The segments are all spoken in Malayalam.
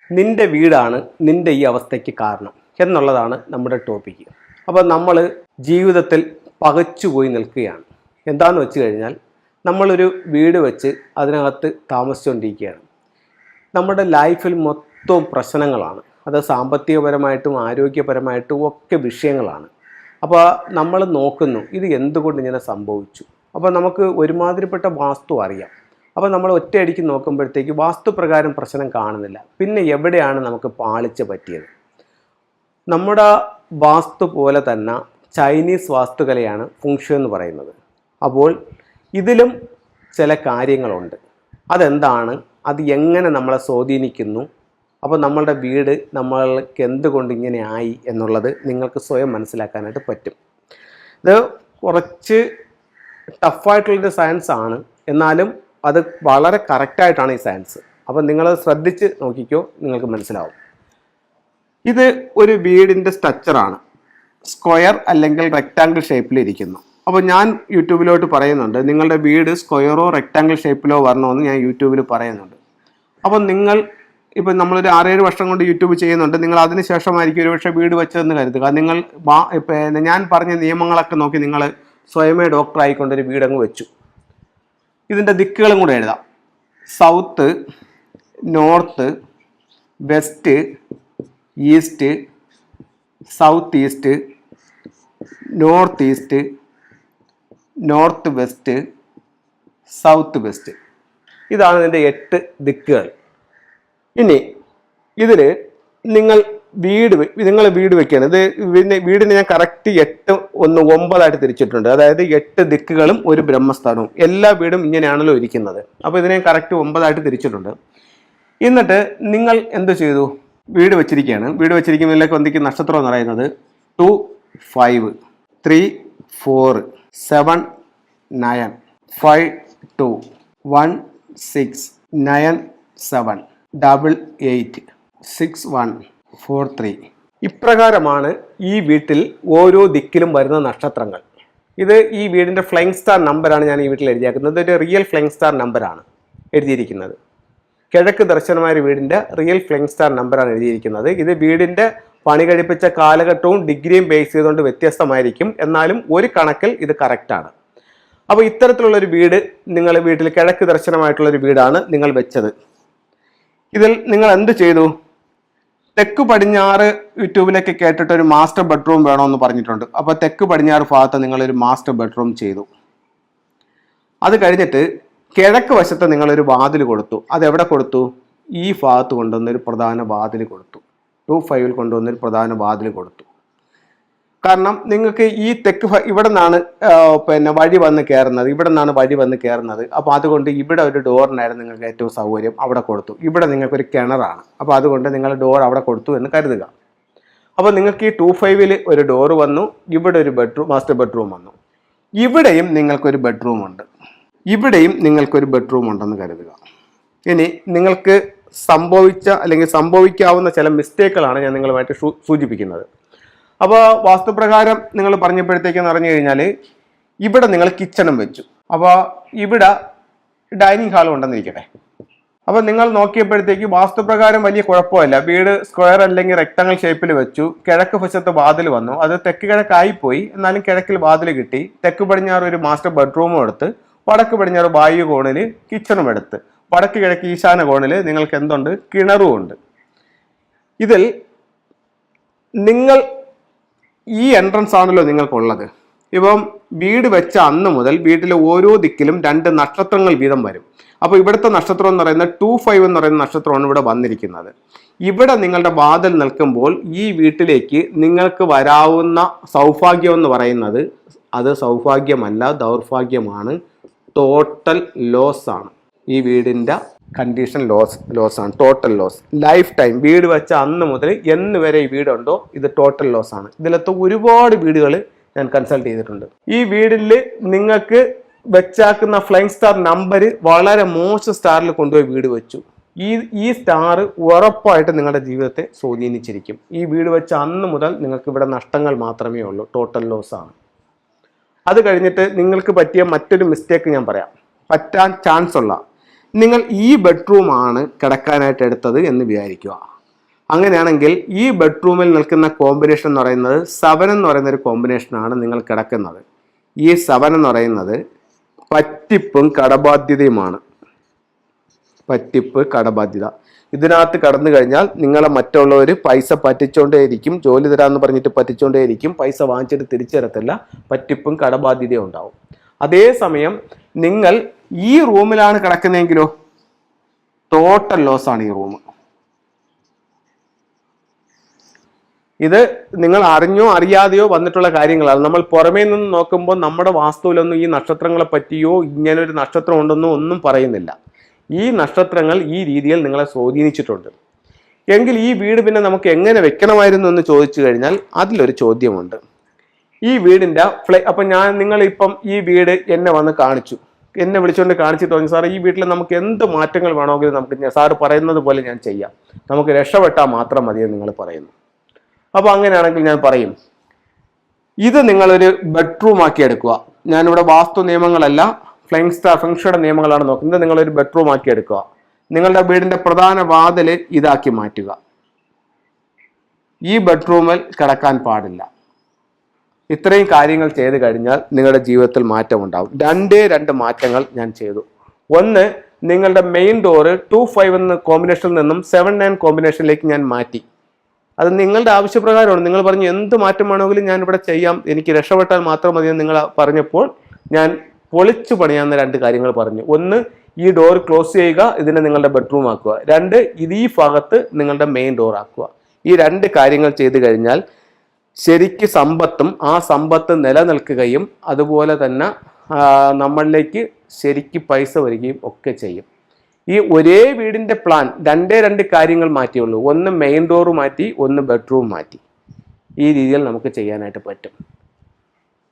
നിൻ്റെ വീടാണ് നിൻ്റെ ഈ അവസ്ഥയ്ക്ക് കാരണം എന്നുള്ളതാണ് നമ്മുടെ ടോപ്പിക്ക്. അപ്പോൾ നമ്മൾ ജീവിതത്തിൽ പകച്ചുപോയി നിൽക്കുകയാണ്. എന്താണെന്ന് വെച്ച് കഴിഞ്ഞാൽ നമ്മളൊരു വീട് വെച്ച് അതിനകത്ത് താമസിച്ചുകൊണ്ടിരിക്കുകയാണ്. നമ്മുടെ ലൈഫിൽ മൊത്തം പ്രശ്നങ്ങളാണ്. അത് സാമ്പത്തികപരമായിട്ടും ആരോഗ്യപരമായിട്ടും ഒക്കെ വിഷയങ്ങളാണ്. അപ്പോൾ നമ്മൾ നോക്കുന്നു ഇത് എന്തുകൊണ്ട് ഇങ്ങനെ സംഭവിച്ചു. അപ്പോൾ നമുക്ക് ഒരുമാതിരിപ്പെട്ട വാസ്തു അറിയാം. അപ്പോൾ നമ്മൾ ഒറ്റയടിക്ക് നോക്കുമ്പോഴത്തേക്ക് വാസ്തുപ്രകാരം പ്രശ്നം കാണുന്നില്ല. പിന്നെ എവിടെയാണ് നമുക്ക് പാളിച്ച പറ്റിയത്? നമ്മുടെ വാസ്തു പോലെ തന്നെ ചൈനീസ് വാസ്തുകലയാണ് ഫുങ്ഷു എന്ന് പറയുന്നത്. അപ്പോൾ ഇതിലും ചില കാര്യങ്ങളുണ്ട്. അതെന്താണ്, അത് എങ്ങനെ നമ്മളെ സ്വാധീനിക്കുന്നു, അപ്പോൾ നമ്മളുടെ വീട് നമ്മൾക്ക് എന്തുകൊണ്ട് ഇങ്ങനെ ആയി എന്നുള്ളത് നിങ്ങൾക്ക് സ്വയം മനസ്സിലാക്കാനായിട്ട് പറ്റും. ഇത് കുറച്ച് ടഫായിട്ടുള്ളൊരു സയൻസ് ആണ്, എന്നാലും അത് വളരെ കറക്റ്റായിട്ടാണ് ഈ സയൻസ്. അപ്പോൾ നിങ്ങളത് ശ്രദ്ധിച്ച് നോക്കിക്കോ, നിങ്ങൾക്ക് മനസ്സിലാവും. ഇത് ഒരു വീടിൻ്റെ സ്ട്രക്ചറാണ്. സ്ക്വയർ അല്ലെങ്കിൽ റെക്റ്റാങ്കിൾ ഷേപ്പിലിരിക്കുന്നു. അപ്പോൾ ഞാൻ യൂട്യൂബിലോട്ട് പറയുന്നുണ്ട്, നിങ്ങളുടെ വീട് സ്ക്വയറോ റെക്റ്റാങ്കിൾ ഷേപ്പിലോ വരണമെന്ന് ഞാൻ യൂട്യൂബിൽ പറയുന്നുണ്ട്. അപ്പോൾ നിങ്ങൾ ഇപ്പം നമ്മളൊരു 6-7 വർഷം കൊണ്ട് യൂട്യൂബ് ചെയ്യുന്നുണ്ട്. നിങ്ങൾ അതിന് ശേഷമായിരിക്കും ഒരുപക്ഷെ വീട് വെച്ചതെന്ന് കരുതുക. നിങ്ങൾ പിന്നെ ഞാൻ പറഞ്ഞ നിയമങ്ങളൊക്കെ നോക്കി നിങ്ങൾ സ്വയമേ ഡോക്ടറായിക്കൊണ്ടൊരു വീടങ്ങ് വെച്ചു. ഇതിൻ്റെ ദിക്കുകളും കൂടെ എഴുതാം. South, north, west, east, south east, north east, north west, south west. ഇതാണ് ഇതിൻ്റെ 8 ദിക്കുകൾ. ഇനി ഇതിൽ നിങ്ങൾ വീട് വെക്കുകയാണ്. വീടിന് ഞാൻ കറക്റ്റ് 8, 1, 9 തിരിച്ചിട്ടുണ്ട്. അതായത് 8 ദിക്കുകളും ഒരു ബ്രഹ്മസ്ഥാനവും. എല്ലാ വീടും ഇങ്ങനെയാണല്ലോ ഇരിക്കുന്നത്. അപ്പോൾ ഇതിനെ കറക്റ്റ് 9 തിരിച്ചിട്ടുണ്ട്. എന്നിട്ട് നിങ്ങൾ എന്ത് ചെയ്തു? വീട് വെച്ചിരിക്കുകയാണ്. വീട് വെച്ചിരിക്കുന്നതിലേക്ക് വന്നിരിക്കുന്ന നക്ഷത്രം എന്ന് പറയുന്നത് 2, 5, 3, 4, 7, 9, 5, 2, 1, 6, 9, 7, 8, 8, 6, 1, 4, 3. ഇപ്രകാരമാണ് ഈ വീട്ടിൽ ഓരോ ദിക്കിലും വരുന്ന നക്ഷത്രങ്ങൾ. ഇത് ഈ വീടിൻ്റെ ഫ്ലൈങ് സ്റ്റാർ നമ്പറാണ് ഞാൻ ഈ വീട്ടിൽ എഴുതിയിരിക്കുന്നത്. ഒരു റിയൽ ഫ്ലൈങ് സ്റ്റാർ നമ്പറാണ് എഴുതിയിരിക്കുന്നത്. കിഴക്ക് ദർശനമായ വീടിൻ്റെ റിയൽ ഫ്ലൈങ് സ്റ്റാർ നമ്പറാണ് എഴുതിയിരിക്കുന്നത്. ഇത് വീടിൻ്റെ പണി കഴിപ്പിച്ച കാലഘട്ടവും ഡിഗ്രിയും ബേസ് ചെയ്തുകൊണ്ട് വ്യത്യസ്തമായിരിക്കും. എന്നാലും ഒരു കണക്കിൽ ഇത് കറക്റ്റാണ്. അപ്പോൾ ഇത്തരത്തിലുള്ളൊരു വീട് നിങ്ങൾ വീട്ടിൽ കിഴക്ക് ദർശനമായിട്ടുള്ളൊരു വീടാണ് നിങ്ങൾ വെച്ചത്. ഇതിൽ നിങ്ങൾ എന്ത് ചെയ്തു? തെക്ക് പടിഞ്ഞാറ് യൂട്യൂബിലേക്ക് കേട്ടിട്ട് ഒരു മാസ്റ്റർ ബെഡ്റൂം വേണമെന്ന് പറഞ്ഞിട്ടുണ്ട്. അപ്പോൾ തെക്ക് പടിഞ്ഞാറ് ഭാഗത്ത് നിങ്ങളൊരു മാസ്റ്റർ ബെഡ്റൂം ചെയ്തു. അത് കഴിഞ്ഞിട്ട് കിഴക്ക് വശത്ത് നിങ്ങളൊരു വാതിൽ കൊടുത്തു. അതെവിടെ കൊടുത്തു? ഈ ഭാഗത്ത് കൊണ്ടുവന്നൊരു പ്രധാന വാതിൽ കൊടുത്തു. 2-5 കൊണ്ടുവന്നൊരു പ്രധാന വാതിൽ കൊടുത്തു. കാരണം നിങ്ങൾക്ക് ഈ തെക്ക് ഇവിടെ നിന്നാണ് പിന്നെ വഴി വന്ന് കയറുന്നത്. അപ്പോൾ അതുകൊണ്ട് ഇവിടെ ഒരു ഡോറിനായിരുന്നു നിങ്ങൾക്ക് ഏറ്റവും സൗകര്യം, അവിടെ കൊടുത്തു. ഇവിടെ നിങ്ങൾക്കൊരു കിണറാണ്. അപ്പോൾ അതുകൊണ്ട് നിങ്ങൾ ഡോർ അവിടെ കൊടുത്തു എന്ന് കരുതുക. അപ്പോൾ നിങ്ങൾക്ക് ഈ 2-5 ഒരു ഡോറ് വന്നു. ഇവിടെ ഒരു മാസ്റ്റർ ബെഡ്റൂം വന്നു. ഇവിടെയും നിങ്ങൾക്കൊരു ബെഡ്റൂം ഉണ്ട്. ഇവിടെയും നിങ്ങൾക്കൊരു ബെഡ്റൂം ഉണ്ടെന്ന് കരുതുക. ഇനി നിങ്ങൾക്ക് സംഭവിക്കാവുന്ന ചില മിസ്റ്റേക്കുകളാണ് ഞാൻ നിങ്ങളുമായിട്ട് സൂചിപ്പിക്കുന്നത്. അപ്പോൾ വാസ്തുപ്രകാരം നിങ്ങൾ പറഞ്ഞപ്പോഴത്തേക്കെന്ന് പറഞ്ഞു കഴിഞ്ഞാൽ ഇവിടെ നിങ്ങൾ കിച്ചണും വെച്ചു. അപ്പോൾ ഇവിടെ ഡൈനിങ് ഹാളും ഉണ്ടെന്നിരിക്കട്ടെ. അപ്പോൾ നിങ്ങൾ നോക്കിയപ്പോഴത്തേക്ക് വാസ്തുപ്രകാരം വലിയ കുഴപ്പമില്ല. വീട് സ്ക്വയർ അല്ലെങ്കിൽ റെക്ടാങ്കിൾ ഷേപ്പിൽ വെച്ചു. കിഴക്ക് വശത്ത് വാതിൽ വന്നു. അത് തെക്ക് കിഴക്കായിപ്പോയി, എന്നാലും കിഴക്കിൽ വാതിൽ കിട്ടി. തെക്ക് പടിഞ്ഞാറ് ഒരു മാസ്റ്റർ ബെഡ്റൂമും എടുത്ത്, വടക്ക് പടിഞ്ഞാറ് വായു കോണിൽ കിച്ചണും എടുത്ത്, വടക്ക് കിഴക്ക് ഈശാന കോണിൽ നിങ്ങൾക്ക് എന്തുണ്ട്? കിണറും ഉണ്ട്. ഇതിൽ നിങ്ങൾ ഈ എൻട്രൻസ് ആണല്ലോ നിങ്ങൾക്കുള്ളത്. ഇപ്പം വീട് വെച്ച അന്ന് മുതൽ വീട്ടിലെ ഓരോ ദിക്കിലും 2 നക്ഷത്രങ്ങൾ വീതം വരും. അപ്പോൾ ഇവിടുത്തെ നക്ഷത്രം എന്ന് പറയുന്നത് 2-5 എന്ന് പറയുന്ന നക്ഷത്രമാണ് ഇവിടെ വന്നിരിക്കുന്നത്. ഇവിടെ നിങ്ങളുടെ വാതിൽ നിൽക്കുമ്പോൾ ഈ വീട്ടിലേക്ക് നിങ്ങൾക്ക് വരാവുന്ന സൗഭാഗ്യം എന്ന് പറയുന്നത് അത് സൗഭാഗ്യമല്ല, ദൗർഭാഗ്യമാണ്. ടോട്ടൽ ലോസ് ആണ്. ഈ വീടിൻ്റെ കണ്ടീഷൻ ലോസ് ആണ്. Total loss. ലൈഫ് ടൈം വീട് വെച്ച അന്ന് മുതൽ എന്ന് വരെ ഈ വീടുണ്ടോ ഇത് ടോട്ടൽ ലോസ് ആണ്. ഇതിലത്തെ ഒരുപാട് വീടുകൾ ഞാൻ കൺസൾട്ട് ചെയ്തിട്ടുണ്ട്. ഈ വീടിൽ നിങ്ങൾക്ക് വെച്ചാക്കുന്ന ഫ്ലൈങ് സ്റ്റാർ നമ്പർ വളരെ മോശം സ്റ്റാറിൽ കൊണ്ടുപോയി വീട് വെച്ചു. ഈ സ്റ്റാർ ഉറപ്പായിട്ട് നിങ്ങളുടെ ജീവിതത്തെ സ്വാധീനിച്ചിരിക്കും. ഈ വീട് വെച്ച അന്ന് മുതൽ നിങ്ങൾക്ക് ഇവിടെ നഷ്ടങ്ങൾ മാത്രമേ ഉള്ളൂ. ടോട്ടൽ ലോസ് ആണ്. അത് കഴിഞ്ഞിട്ട് നിങ്ങൾക്ക് പറ്റിയ മറ്റൊരു മിസ്റ്റേക്ക് ഞാൻ പറയാം. പറ്റാൻ ചാൻസ് ഉള്ള, നിങ്ങൾ ഈ ബെഡ്റൂമാണ് കിടക്കാനായിട്ട് എടുത്തത് എന്ന് വിചാരിക്കുക. അങ്ങനെയാണെങ്കിൽ ഈ ബെഡ്റൂമിൽ നിൽക്കുന്ന കോമ്പിനേഷൻ എന്ന് പറയുന്നത് 7 എന്ന് പറയുന്ന ഒരു കോമ്പിനേഷനാണ് നിങ്ങൾ കിടക്കുന്നത്. ഈ 7 എന്ന് പറയുന്നത് പറ്റിപ്പും കടബാധ്യതയുമാണ്. പറ്റിപ്പ്, കടബാധ്യത. ഇതിനകത്ത് കടന്നു കഴിഞ്ഞാൽ നിങ്ങളെ മറ്റുള്ളവർ പൈസ പറ്റിച്ചോണ്ടേയിരിക്കും, ജോലി തരാമെന്ന് പറഞ്ഞിട്ട് പറ്റിച്ചോണ്ടേയിരിക്കും, പൈസ വാങ്ങിച്ചിട്ട് തിരിച്ചു തരത്തില്ല, പറ്റിപ്പും കടബാധ്യതയും ഉണ്ടാവും. അതേസമയം നിങ്ങൾ ഈ റൂമിലാണ് കിടക്കുന്നതെങ്കിലോ ടോട്ടൽ ലോസ് ആണ് ഈ റൂം. ഇത് നിങ്ങൾ അറിഞ്ഞോ അറിയാതെയോ വന്നിട്ടുള്ള കാര്യങ്ങളാണ്. നമ്മൾ പുറമേ നിന്ന് നോക്കുമ്പോൾ നമ്മുടെ വാസ്തുവിലൊന്നും ഈ നക്ഷത്രങ്ങളെ പറ്റിയോ ഇങ്ങനൊരു നക്ഷത്രം ഉണ്ടെന്നോ ഒന്നും പറയുന്നില്ല. ഈ നക്ഷത്രങ്ങൾ ഈ രീതിയിൽ നിങ്ങളെ സ്വാധീനിച്ചിട്ടുണ്ട്. എങ്കിൽ ഈ വീട് പിന്നെ നമുക്ക് എങ്ങനെ വെക്കണമായിരുന്നു എന്ന് ചോദിച്ചു കഴിഞ്ഞാൽ അതിലൊരു ചോദ്യമുണ്ട്. ഈ വീടിൻ്റെ അപ്പം നിങ്ങളിപ്പം ഈ വീട് എന്നെ വന്ന് കാണിച്ചു, എന്നെ വിളിച്ചുകൊണ്ട് കാണിച്ചിട്ട് പറഞ്ഞു, സാർ ഈ വീട്ടിൽ നമുക്ക് എന്ത് മാറ്റങ്ങൾ വേണമെങ്കിലും നമുക്ക് സാറ് പറയുന്നത് പോലെ ഞാൻ ചെയ്യാം, നമുക്ക് രക്ഷപ്പെട്ടാൽ മാത്രം മതിയെന്ന് നിങ്ങൾ പറയുന്നു. അപ്പോൾ അങ്ങനെയാണെങ്കിൽ ഞാൻ പറയും, ഇത് നിങ്ങളൊരു ബെഡ്റൂം ആക്കി എടുക്കുക. ഞാനിവിടെ വാസ്തു നിയമങ്ങളല്ല, ഫ്ലൈങ് സ്റ്റാർ ഫംഗ്ഷയുടെ നിയമങ്ങളാണ് നോക്കുന്നത്. നിങ്ങളൊരു ബെഡ്റൂം ആക്കി എടുക്കുക. നിങ്ങളുടെ വീടിന്റെ പ്രധാന വാതിൽ ഇതാക്കി മാറ്റുക. ഈ ബെഡ്റൂമിൽ കിടക്കാൻ പാടില്ല. ഇത്രയും കാര്യങ്ങൾ ചെയ്ത് കഴിഞ്ഞാൽ നിങ്ങളുടെ ജീവിതത്തിൽ മാറ്റം ഉണ്ടാവും. രണ്ട് മാറ്റങ്ങൾ ഞാൻ ചെയ്തു. ഒന്ന്, നിങ്ങളുടെ മെയിൻ ഡോറ് 2-5 എന്ന കോമ്പിനേഷനിൽ നിന്നും 7-9 കോമ്പിനേഷനിലേക്ക് ഞാൻ മാറ്റി. അത് നിങ്ങളുടെ ആവശ്യപ്രകാരമാണ്. നിങ്ങൾ പറഞ്ഞു എന്ത് മാറ്റം വേണമെങ്കിലും ഞാൻ ഇവിടെ ചെയ്യാം, എനിക്ക് രക്ഷപ്പെട്ടാൽ മാത്രം മതിയെന്ന് നിങ്ങൾ പറഞ്ഞപ്പോൾ ഞാൻ പൊളിച്ചു പണിയാവുന്ന 2 കാര്യങ്ങൾ പറഞ്ഞു. ഒന്ന്, ഈ ഡോർ ക്ലോസ് ചെയ്യുക, ഇതിനെ നിങ്ങളുടെ ബെഡ്റൂം ആക്കുക. 2, ഇത് ഈ ഭാഗത്ത് നിങ്ങളുടെ മെയിൻ ഡോർ ആക്കുക. ഈ 2 കാര്യങ്ങൾ ചെയ്തു കഴിഞ്ഞാൽ ശരിക്ക് സമ്പത്തും ആ സമ്പത്ത് നിലനിൽക്കുകയും അതുപോലെ തന്നെ നമ്മളിലേക്ക് ശരിക്ക് പൈസ വരികയും ഒക്കെ ചെയ്യും. ഈ ഒരേ വീടിൻ്റെ പ്ലാൻ 2 കാര്യങ്ങൾ മാറ്റിയുള്ളൂ. ഒന്ന് മെയിൻ ഡോർ മാറ്റി, ഒന്ന് ബെഡ്റൂം മാറ്റി. ഈ രീതിയിൽ നമുക്ക് ചെയ്യാനായിട്ട് പറ്റും.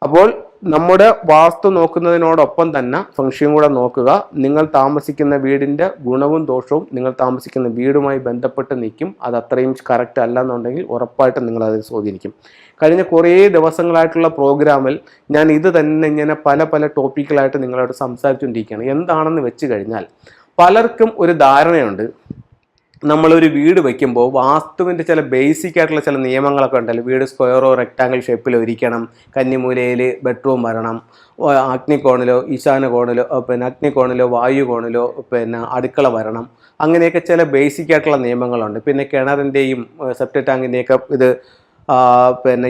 അപ്പോൾ നമ്മുടെ വാസ്തു നോക്കുന്നതിനോടൊപ്പം തന്നെ ഫംഗ്ഷൻ കൂടെ നോക്കുക. നിങ്ങൾ താമസിക്കുന്ന വീടിൻ്റെ ഗുണവും ദോഷവും നിങ്ങൾ താമസിക്കുന്ന വീടുമായി ബന്ധപ്പെട്ട് നിൽക്കും. അത് അത്രയും കറക്റ്റ് അല്ല എന്നുണ്ടെങ്കിൽ ഉറപ്പായിട്ടും നിങ്ങളത് സ്വാധീനിക്കും. കഴിഞ്ഞ കുറേ ദിവസങ്ങളായിട്ടുള്ള പ്രോഗ്രാമിൽ ഞാൻ ഇത് തന്നെ ഇങ്ങനെ പല ടോപ്പിക്കുകളായിട്ട് നിങ്ങളോട് സംസാരിച്ചുകൊണ്ടിരിക്കുകയാണ്. എന്താണെന്ന് വെച്ച് കഴിഞ്ഞാൽ പലർക്കും ഒരു ധാരണയുണ്ട്, നമ്മളൊരു വീട് വയ്ക്കുമ്പോൾ വാസ്തുവിൻ്റെ ചില ബേസിക് ആയിട്ടുള്ള ചില നിയമങ്ങളൊക്കെ ഉണ്ടല്ലോ. വീട് സ്ക്വയറോ റെക്റ്റാങ്കിൾ ഷേപ്പിലോ ഇരിക്കണം, കന്നിമൂലയിൽ ബെഡ്റൂം വരണം, അഗ്നികോണിലോ ഈശാന കോണിലോ അഗ്നികോണിലോ വായു കോണിലോ അടുക്കള വരണം. അങ്ങനെയൊക്കെ ചില ബേസിക് ആയിട്ടുള്ള നിയമങ്ങളുണ്ട്. പിന്നെ കിണറിൻ്റെയും സെപ്റ്റിക് ടാങ്കിൻ്റെയൊക്കെ ഇത്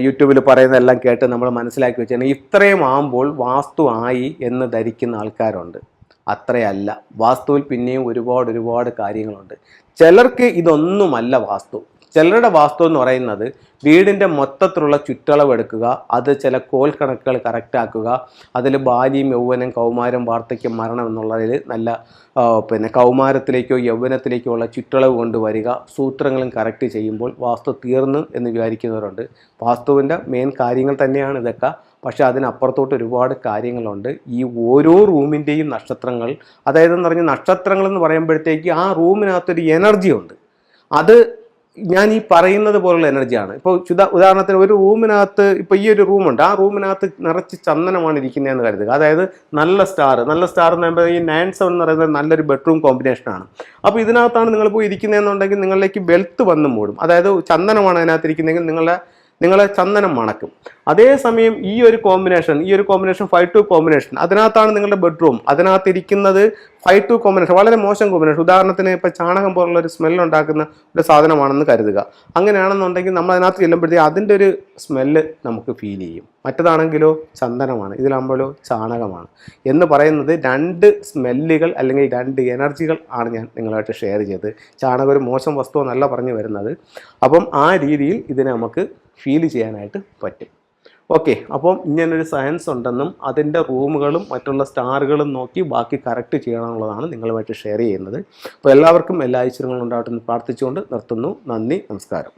യൂട്യൂബിൽ പറയുന്നതെല്ലാം കേട്ട് നമ്മൾ മനസ്സിലാക്കി വെച്ചാൽ ഇത്രയും ആകുമ്പോൾ വാസ്തു ആയി എന്ന് ധരിക്കുന്ന ആൾക്കാരുണ്ട്. അത്രയല്ല. വാസ്തുവിൽ പിന്നെയും ഒരുപാട് കാര്യങ്ങളുണ്ട്. ചിലർക്ക് ഇതൊന്നുമല്ല വാസ്തു. ചിലരുടെ വാസ്തു എന്ന് പറയുന്നത് വീടിൻ്റെ മൊത്തത്തിലുള്ള ചുറ്റളവ് എടുക്കുക, അത് ചില കോൽ കണക്കുകൾ കറക്റ്റാക്കുക, അതിൽ ബാല്യം, യൗവനം, കൗമാരം, വാർദ്ധക്യം, മരണം എന്നുള്ളതിൽ നല്ല കൗമാരത്തിലേക്കോ യൗവനത്തിലേക്കോ ഉള്ള ചുറ്റളവ് കൊണ്ടുവരിക, സൂത്രങ്ങളും കറക്റ്റ് ചെയ്യുമ്പോൾ വാസ്തു തീർന്നു എന്ന് വിചാരിക്കുന്നവരുണ്ട്. വാസ്തുവിൻ്റെ മെയിൻ കാര്യങ്ങൾ തന്നെയാണ് ഇതൊക്കെ. പക്ഷേ അതിനപ്പുറത്തോട്ട് ഒരുപാട് കാര്യങ്ങളുണ്ട്. ഈ ഓരോ റൂമിൻ്റെയും നക്ഷത്രങ്ങൾ, അതായത് എന്ന് പറഞ്ഞാൽ നക്ഷത്രങ്ങൾ എന്ന് പറയുമ്പോഴത്തേക്ക് ആ റൂമിനകത്തൊരു എനർജി ഉണ്ട്. അത് ഞാൻ ഈ പറയുന്നത് പോലുള്ള എനർജിയാണ്. ഇപ്പോൾ ഉദാഹരണത്തിന് ഒരു റൂമിനകത്ത്, ഇപ്പോൾ ഈ ഒരു റൂമുണ്ട്, ആ റൂമിനകത്ത് നിറച്ച് ചന്ദനമാണ് ഇരിക്കുന്നതെന്ന് കരുതുക. അതായത് നല്ല സ്റ്റാർ എന്ന് പറയുമ്പോൾ ഈ 9-7 എന്ന് പറയുന്നത് നല്ലൊരു ബെഡ്റൂം കോമ്പിനേഷനാണ്. അപ്പോൾ ഇതിനകത്താണ് നിങ്ങൾ പോയി ഇരിക്കുന്നതെന്നുണ്ടെങ്കിൽ നിങ്ങളിലേക്ക് വെൽത്ത് വന്ന് മൂടും. അതായത് ചന്ദനമാണ് അതിനകത്ത് ഇരിക്കുന്നതെങ്കിൽ നിങ്ങളെ ചന്ദനം മണക്കും. അതേസമയം ഈ ഒരു കോമ്പിനേഷൻ 5-2 കോമ്പിനേഷൻ, അതിനകത്താണ് നിങ്ങളുടെ ബെഡ്റൂം, അതിനകത്ത് ഇരിക്കുന്നത് 5-2 കോമ്പിനേഷൻ, വളരെ മോശം കോമ്പിനേഷൻ. ഉദാഹരണത്തിന് ഇപ്പോൾ ചാണകം പോലുള്ള ഒരു സ്മെല്ലുണ്ടാക്കുന്ന ഒരു സാധനമാണെന്ന് കരുതുക. അങ്ങനെയാണെന്നുണ്ടെങ്കിൽ നമ്മൾ അതിനകത്ത് ചെല്ലുമ്പോഴത്തേക്ക് അതിൻ്റെ ഒരു സ്മെല്ല് നമുക്ക് ഫീൽ ചെയ്യും. മറ്റതാണെങ്കിലോ ചന്ദനമാണ്, ഇതിലാകുമ്പോഴോ ചാണകമാണ്. എന്ന് പറയുന്നത് 2 സ്മെല്ലുകൾ അല്ലെങ്കിൽ 2 എനർജികൾ ആണ് ഞാൻ നിങ്ങളായിട്ട് ഷെയർ ചെയ്തത്. ചാണകം ഒരു മോശം വസ്തു എന്നല്ല പറഞ്ഞു വരുന്നത്. അപ്പം ആ രീതിയിൽ ഇതിനെ നമുക്ക് ഫീൽ ചെയ്യാനായിട്ട് പറ്റും. ഓക്കെ, അപ്പം ഇങ്ങനൊരു സയൻസ് ഉണ്ടെന്നും അതിൻ്റെ റൂമുകളും മറ്റുള്ള സ്റ്റാറുകളും നോക്കി ബാക്കി കറക്റ്റ് ചെയ്യണമെന്നുള്ളതാണ് നിങ്ങളുമായിട്ട് ഷെയർ ചെയ്യുന്നത്. അപ്പോൾ എല്ലാവർക്കും എല്ലാ ഐശ്വര്യങ്ങളും ഉണ്ടാവട്ടെന്ന് പ്രാർത്ഥിച്ചുകൊണ്ട് നിർത്തുന്നു. നന്ദി, നമസ്കാരം.